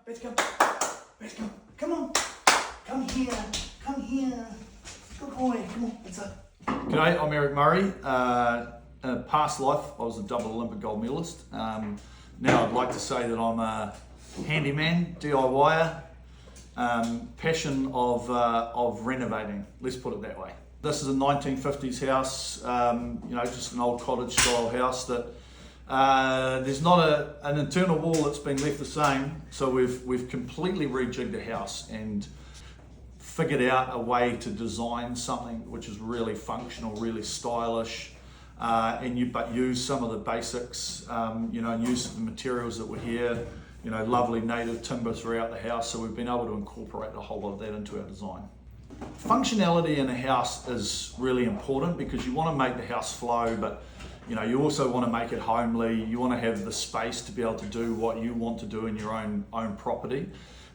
Let's go. Let's go. Come on. Come here. Come here. Good boy. Come on. That's it. G'day, I'm Eric Murray. In a past life, I was a double Olympic gold medalist. Now I'd like to say that I'm a handyman, DIYer, passion of renovating, let's put it that way. This is a 1950s house, just an old cottage style house that there's not an internal wall that's been left the same. So we've completely rejigged the house and figured out a way to design something which is really functional, really stylish, but use some of the basics, and use the materials that were here, lovely native timber throughout the house. So we've been able to incorporate a whole lot of that into our design. Functionality in a house is really important because you want to make the house flow, but you also want to make it homely. You want to have the space to be able to do what you want to do in your own property.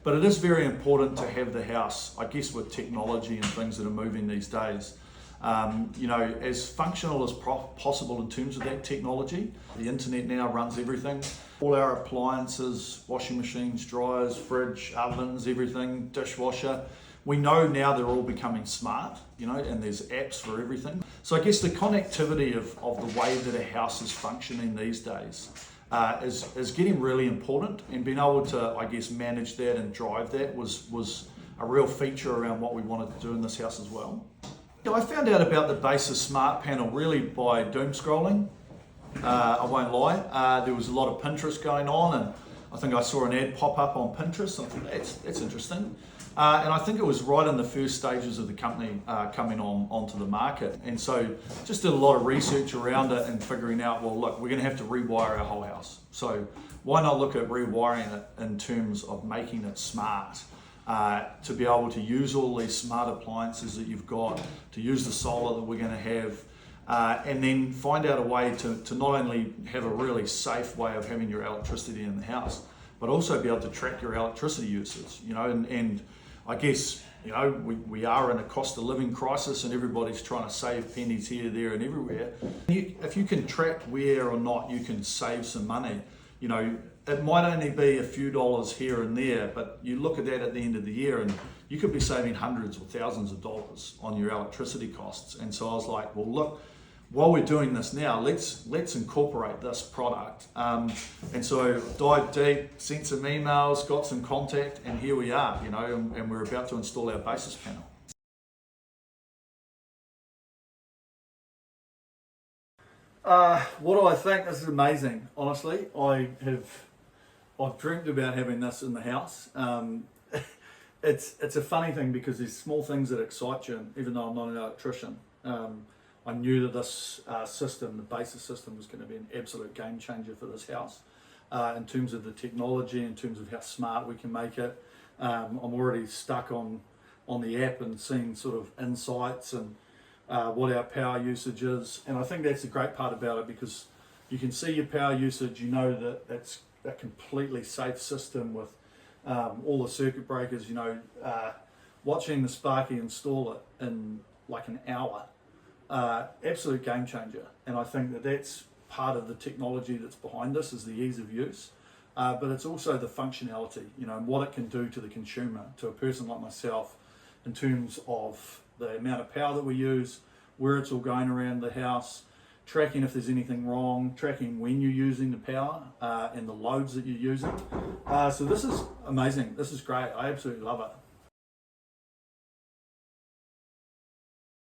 But it is very important to have the house, I guess with technology and things that are moving these days, as functional as possible in terms of that technology. The internet now runs everything. All our appliances, washing machines, dryers, fridge, ovens, everything, dishwasher. We know now they're all becoming smart, and there's apps for everything. So I guess the connectivity of the way that a house is functioning these days is getting really important, and being able to, I guess, manage that and drive that was a real feature around what we wanted to do in this house as well. I found out about the Basis Smart Panel really by doom scrolling. I won't lie. There was a lot of Pinterest going on, and I think I saw an ad pop up on Pinterest. I thought that's interesting. And I think it was right in the first stages of the company coming onto the market. And so just did a lot of research around it and figuring out, well, look, we're going to have to rewire our whole house. So why not look at rewiring it in terms of making it smart, to be able to use all these smart appliances that you've got, to use the solar that we're going to have, and then find out a way to not only have a really safe way of having your electricity in the house, but also be able to track your electricity usage, and I guess, we are in a cost of living crisis and everybody's trying to save pennies here, there and everywhere. If you can track where or not you can save some money, it might only be a few dollars here and there, but you look at that at the end of the year and you could be saving hundreds or thousands of dollars on your electricity costs. And so I was like, well, look, while we're doing this now, let's incorporate this product. And so dived deep, sent some emails, got some contact, and here we are, and we're about to install our Basis panel. What do I think? This is amazing. Honestly, I've dreamt about having this in the house. It's a funny thing because there's small things that excite you, even though I'm not an electrician. I knew that this system, the Basis system, was going to be an absolute game changer for this house in terms of the technology, in terms of how smart we can make it. I'm already stuck on the app and seeing sort of insights and what our power usage is. And I think that's the great part about it, because you can see your power usage, that it's a completely safe system with all the circuit breakers, watching the Sparky install it in like an hour. Absolute game changer, and I think that that's part of the technology that's behind this, is the ease of use, but it's also the functionality, and what it can do to the consumer, to a person like myself, in terms of the amount of power that we use, where it's all going around the house, tracking if there's anything wrong, tracking when you're using the power, and the loads that you're using. So this is amazing. This is great. I absolutely love it.